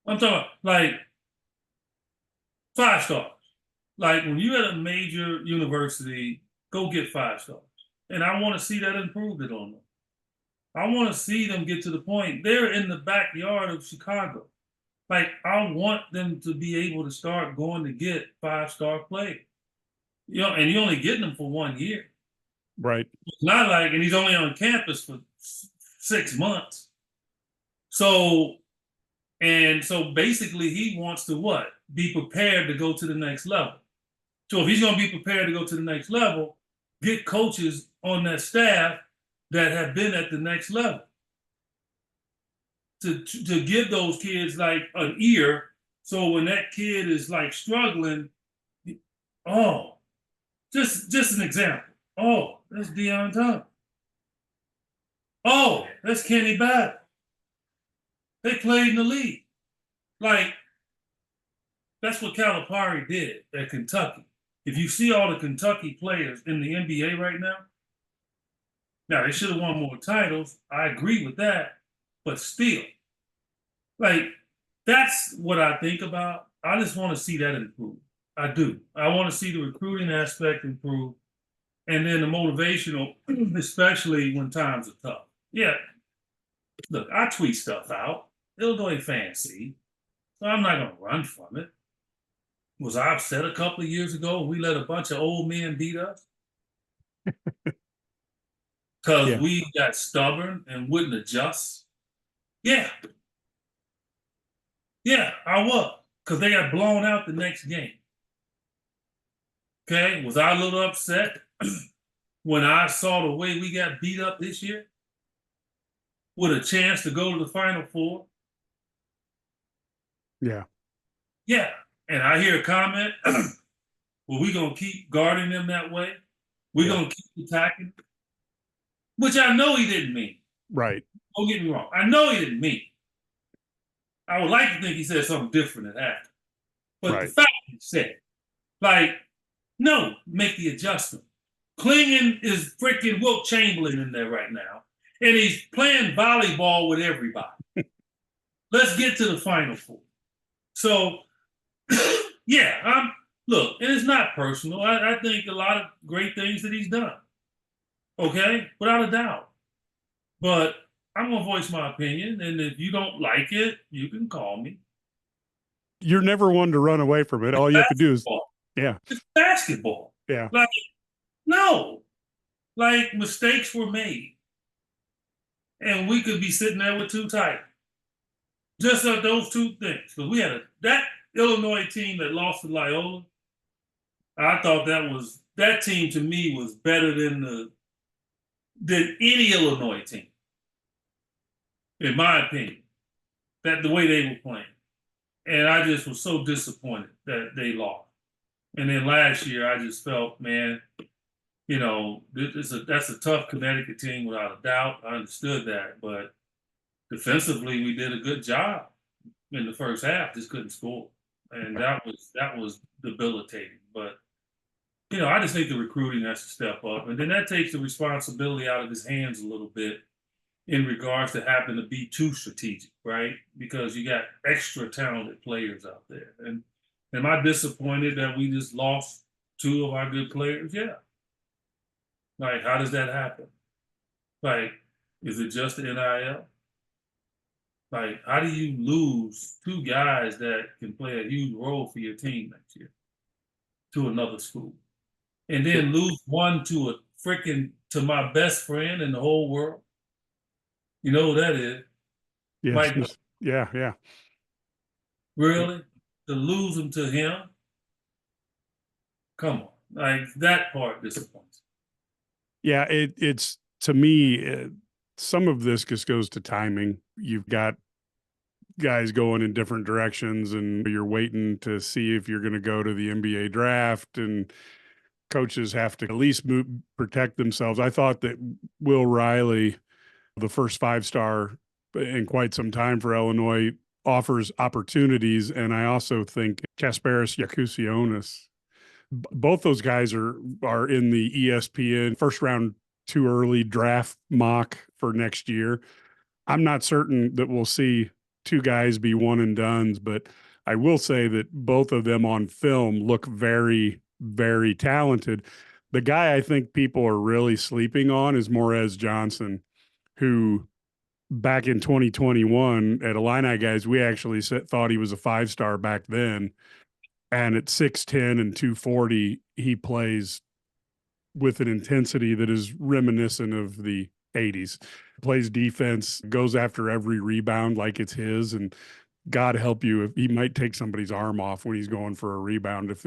Speaker 2: I'm talking about like 5 stars. Like when you're at a major university, go get 5 stars. And I want to see that improved on them. I want to see them get to the point they're in the backyard of Chicago. Like I want them to be able to start going to get 5-star players. And you're only getting them for 1 year.
Speaker 1: Right.
Speaker 2: It's not like, and he's only on campus for 6 months. So basically he wants to what? Be prepared to go to the next level. So if he's going to be prepared to go to the next level, get coaches on that staff that have been at the next level to give those kids like an ear. So when that kid is like struggling, oh, just an example. Oh, that's Deion Thomas. Oh, that's Kenny Battle. They played in the league. Like, that's what Calipari did at Kentucky. If you see all the Kentucky players in the NBA right now they should have won more titles. I agree with that, but still, like that's what I think about. I just want to see that improve. I do. I want to see the recruiting aspect improve, and then the motivational, especially when times are tough. Yeah, look, I tweet stuff out. Illinois fans see, so I'm not going to run from it. Was I upset a couple of years ago we let a bunch of old men beat us because
Speaker 1: Yeah.
Speaker 2: we got stubborn and wouldn't adjust? Yeah, yeah, I was, because they got blown out the next game. Okay, was I a little upset when I saw the way we got beat up this year with a chance to go to the Final Four?
Speaker 1: Yeah.
Speaker 2: Yeah, and I hear a comment, well, we're going to keep guarding them that way. We're
Speaker 1: Yeah.
Speaker 2: going to keep attacking, which I know he didn't mean.
Speaker 1: Right.
Speaker 2: Don't get me wrong. I know he didn't mean. I would like to think he said something different than that. But the
Speaker 1: Right.
Speaker 2: fact he said, like, no, make the adjustment. Klingon is freaking Wilt Chamberlain in there right now, and he's playing volleyball with everybody. Let's get to the Final Four. So, yeah, look, and it's not personal. I think a lot of great things that he's done. Okay, without a doubt. But I'm gonna voice my opinion, and if you don't like it, you can call me.
Speaker 1: You're never one to run away from it. All you have to do is, yeah,
Speaker 2: It's basketball.
Speaker 1: yeah,
Speaker 2: Like, no, like mistakes were made, and we could be sitting there with two titles. Just like those two things, because we had that Illinois team that lost to Loyola. I thought that team to me was better than any Illinois team, in my opinion. That the way they were playing, and I just was so disappointed that they lost. And then last year, I just felt, man, that's a tough Connecticut team without a doubt. I understood that, but defensively, we did a good job in the first half. Just couldn't score, and that was debilitating. But I just think the recruiting has to step up, and then that takes the responsibility out of his hands a little bit in regards to having to be too strategic, right? Because you got extra talented players out there. And am I disappointed that we just lost two of our good players? Yeah. Like, how does that happen? Like, is it just the NIL? Like, how do you lose two guys that can play a huge role for your team next year to another school? And then lose one to my best friend in the whole world? You know who that is?
Speaker 1: yes,
Speaker 2: Mike.
Speaker 1: yeah.
Speaker 2: Really? To lose him to him? Come on. Like, that part disappoints.
Speaker 1: Yeah, it's to me, some of this just goes to timing. You've got guys going in different directions, and you're waiting to see if you're going to go to the NBA draft, and coaches have to at least protect themselves. I thought that Will Riley, the first 5-star in quite some time for Illinois, offers opportunities, and I also think Kasparis Yakusionis. Both those guys are in the ESPN first round too early draft mock for next year. I'm not certain that we'll see two guys be one and dones, but I will say that both of them on film look very, very talented. The guy I think people are really sleeping on is Morez Johnson, who back in 2021 at IlliniGuys, we actually thought he was a 5-star back then. And at 6'10" and 240, he plays with an intensity that is reminiscent of the 80s. Plays defense, goes after every rebound like it's his, and God help you if he might take somebody's arm off when he's going for a rebound if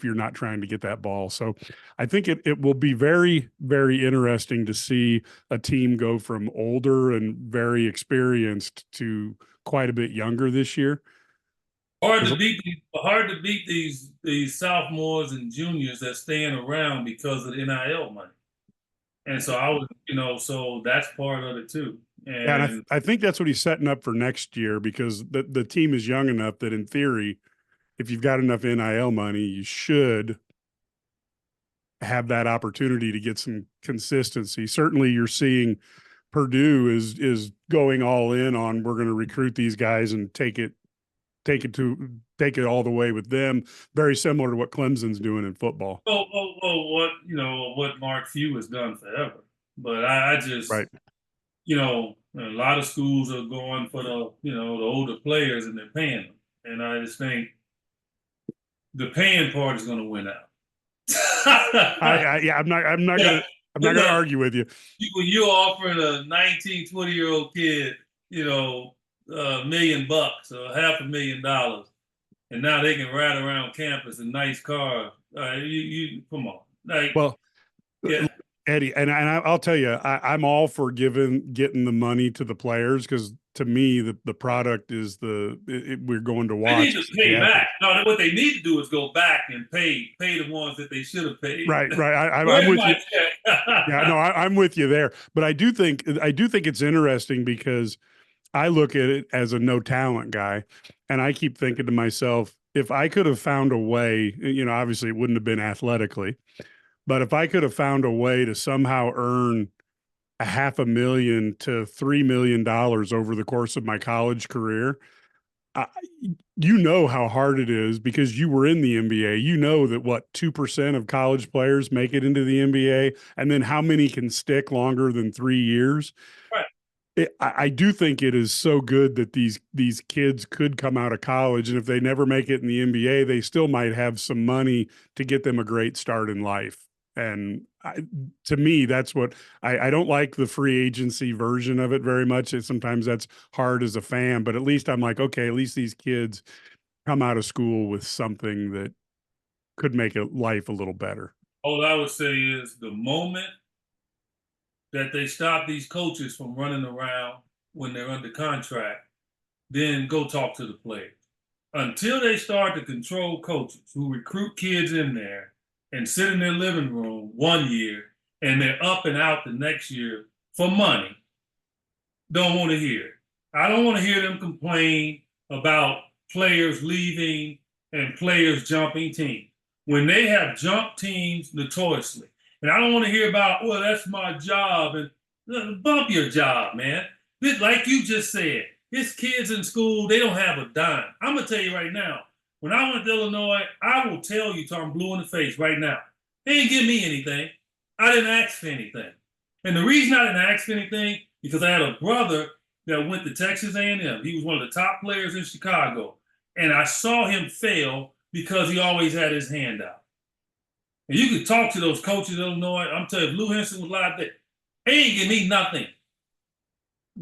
Speaker 1: you're not trying to get that ball. So I think it will be very, very interesting to see a team go from older and very experienced to quite a bit younger this year.
Speaker 2: Hard to beat these sophomores and juniors that's staying around because of the NIL money. And so so that's part of it too.
Speaker 1: Yeah, and
Speaker 2: And
Speaker 1: I think that's what he's setting up for next year, because the team is young enough that in theory, if you've got enough NIL money, you should have that opportunity to get some consistency. Certainly you're seeing Purdue is going all in on, we're going to recruit these guys and take it all the way with them. Very similar to what Clemson's doing in football.
Speaker 2: What Mark Few has done forever. But I just,
Speaker 1: Right.
Speaker 2: a lot of schools are going for the older players and they're paying them. And I just think the paying part is going to win out.
Speaker 1: Yeah, I'm not
Speaker 2: Yeah.
Speaker 1: gonna argue with you.
Speaker 2: When you're offering a 19, 20-year-old kid, $1 million or $500,000, and now they can ride around campus in nice cars. You come on, like,
Speaker 1: Well,
Speaker 2: yeah.
Speaker 1: Eddie, and I'll tell you, I'm all for getting the money to the players, because to me the product is we're going to
Speaker 2: They need
Speaker 1: watch.
Speaker 2: to pay back. No, what they need to do is go back and pay the ones that they should have paid.
Speaker 1: Right. I'm with you. Yeah, no, I'm with you there. But I do think it's interesting, because I look at it as a no talent guy, and I keep thinking to myself, if I could have found a way, obviously it wouldn't have been athletically, but if I could have found a way to somehow earn a $500,000 to $3 million over the course of my college career, I, how hard it is, because you were in the NBA. You know that, what, 2% of college players make it into the NBA, and then how many can stick longer than 3 years?
Speaker 2: Right.
Speaker 1: I do think it is so good that these kids could come out of college, and if they never make it in the NBA, they still might have some money to get them a great start in life. And to me, that's what I don't like, the free agency version of it very much. Sometimes that's hard as a fan, but at least I'm like, okay, at least these kids come out of school with something that could make life a little better.
Speaker 2: All I would say is, the moment that they stop these coaches from running around when they're under contract, then go talk to the players. Until they start to control coaches who recruit kids in there and sit in their living room 1 year and they're up and out the next year for money, don't want to hear it. I don't want to hear them complain about players leaving and players jumping teams when they have jumped teams notoriously. And I don't want to hear about, well, that's my job. And bump your job, man. Like you just said, his kids in school, they don't have a dime. I'm going to tell you right now, when I went to Illinois, I will tell you till I'm blue in the face right now, they didn't give me anything. I didn't ask for anything. And the reason I didn't ask for anything, because I had a brother that went to Texas A&M. He was one of the top players in Chicago. And I saw him fail because he always had his hand out. And you could talk to those coaches in Illinois. I'm telling you, if Lou Henson was live there, he ain't give me nothing.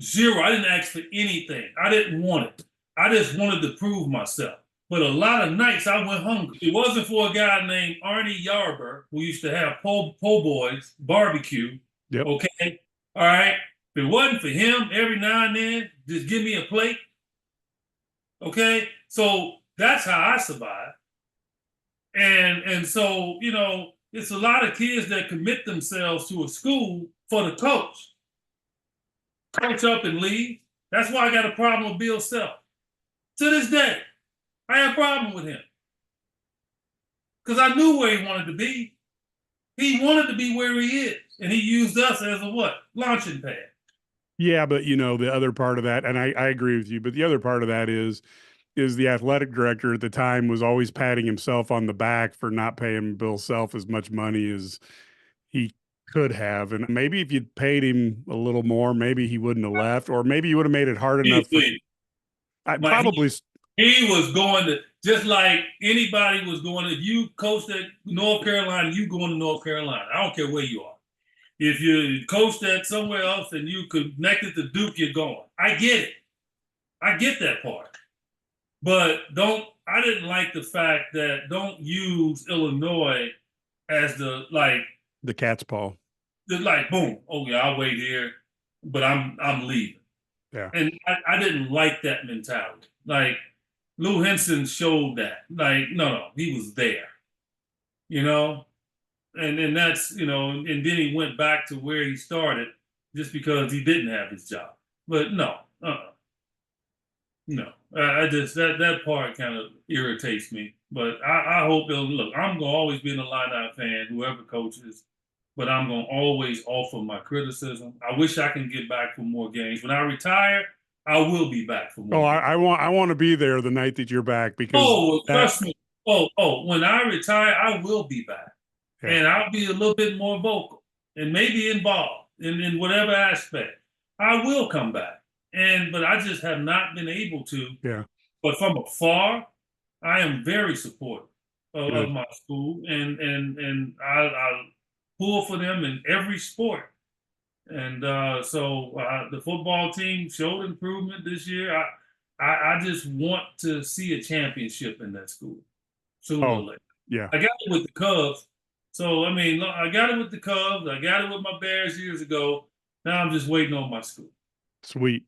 Speaker 2: Zero. I didn't ask for anything. I didn't want it. I just wanted to prove myself. But a lot of nights I went hungry. It wasn't for a guy named Arnie Yarber, who used to have po' boys barbecue.
Speaker 1: Yep.
Speaker 2: Okay. All right. If it wasn't for him, every now and then, just give me a plate. Okay. So that's how I survive. And so, it's a lot of kids that commit themselves to a school for the coach. Coach up and leave. That's why I got a problem with Bill Self. To this day, I have a problem with him. Because I knew where he wanted to be. He wanted to be where he is. And he used us as a what? Launching pad.
Speaker 1: Yeah, but the other part of that, and I agree with you, but the other part of that is the athletic director at the time was always patting himself on the back for not paying Bill Self as much money as he could have. And maybe if you'd paid him a little more, maybe he wouldn't have left, or maybe you would have made it hard enough for probably.
Speaker 2: He was going to, just like anybody was going to, if you coached at North Carolina, you going to North Carolina. I don't care where you are. If you coached at somewhere else and you connected to Duke, you're going. I get it. I get that part. But I didn't like the fact that don't use Illinois as the
Speaker 1: cat's paw.
Speaker 2: Boom, oh yeah, I'll wait here, but I'm leaving.
Speaker 1: Yeah.
Speaker 2: And I didn't like that mentality. Like, Lou Henson showed that. Like, no, he was there. And then that's, and then he went back to where he started just because he didn't have his job. But no, no. I just, that part kind of irritates me. But I hope they'll look. I'm gonna always be an Illini fan, whoever coaches, but I'm gonna always offer my criticism. I wish I can get back for more games. When I retire, I will be back for
Speaker 1: Oh,
Speaker 2: more games.
Speaker 1: I want to be there the night that you're back because
Speaker 2: Oh, well,
Speaker 1: that,
Speaker 2: trust me. Oh, when I retire, I will be back.
Speaker 1: yeah.
Speaker 2: And I'll be a little bit more vocal and maybe involved in whatever aspect. I will come back. But I just have not been able to.
Speaker 1: Yeah.
Speaker 2: But from afar, I am very supportive of
Speaker 1: Good.
Speaker 2: my school, and I pull for them in every sport. And the football team showed improvement this year. I just want to see a championship in that school sooner or
Speaker 1: Oh,
Speaker 2: later.
Speaker 1: yeah.
Speaker 2: I got it with the Cubs. So I mean, look, I got it with the Cubs. I got it with my Bears years ago. Now I'm just waiting on my school.
Speaker 1: Sweet.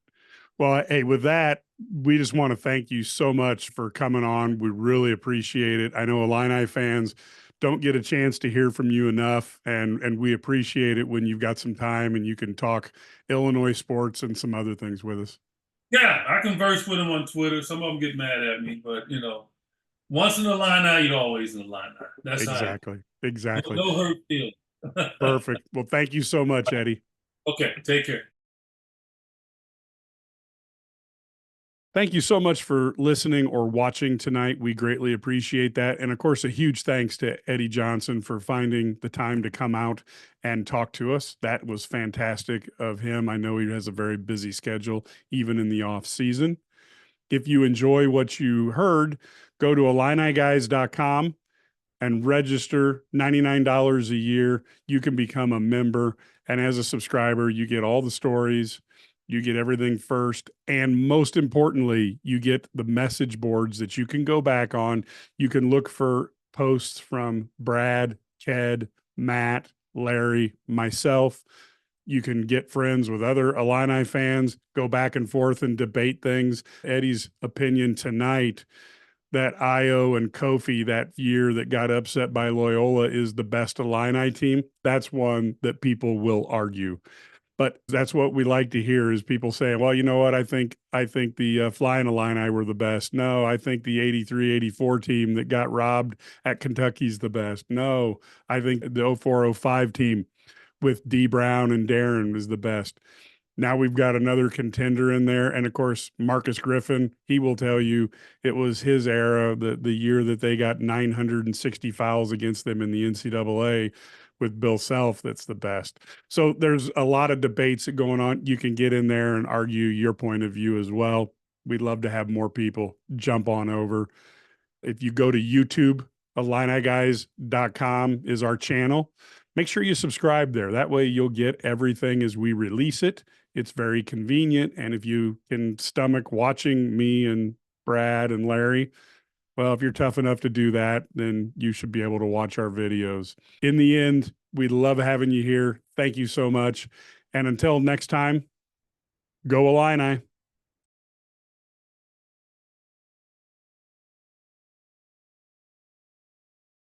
Speaker 1: Well, hey, with that, we just want to thank you so much for coming on. We really appreciate it. I know Illini fans don't get a chance to hear from you enough, and we appreciate it when you've got some time and you can talk Illinois sports and some other things with us.
Speaker 2: Yeah, I converse with them on Twitter. Some of them get mad at me, but once in the line out, you're always in the line out. That's how it
Speaker 1: Exactly. Exactly.
Speaker 2: no hurt feelings.
Speaker 1: Perfect. Well, thank you so much, Eddie.
Speaker 2: Okay, take care.
Speaker 1: Thank you so much for listening or watching tonight. We greatly appreciate that. And of course, a huge thanks to Eddie Johnson for finding the time to come out and talk to us. That was fantastic of him. I know he has a very busy schedule, even in the off season. If you enjoy what you heard, go to IlliniGuys.com and register $99 a year. You can become a member. And as a subscriber, you get all the stories, you get everything first. And most importantly, you get the message boards that you can go back on. You can look for posts from Brad, Ked, Matt, Larry, myself. You can get friends with other Illini fans, go back and forth and debate things. Eddie's opinion tonight that Io and Kofi that year that got upset by Loyola is the best Illini team. That's one that people will argue. But that's what we like to hear is people saying, well, you know what? I think the Flying Illini were the best. No, I think the 83-84 team that got robbed at Kentucky's the best. No, I think the 04-05 team with D Brown and Darren is the best. Now we've got another contender in there. And of course, Marcus Griffin, he will tell you it was his era, the year that they got 960 fouls against them in the NCAA with Bill Self, that's the best. So there's a lot of debates going on. You can get in there and argue your point of view as well. We'd love to have more people jump on over. If you go to YouTube, IlliniGuys.com is our channel. Make sure you subscribe there. That way you'll get everything as we release it. It's very convenient. And if you can stomach watching me and Brad and Larry, well, if you're tough enough to do that, then you should be able to watch our videos. In the end, we love having you here. Thank you so much. And until next time, go Illini.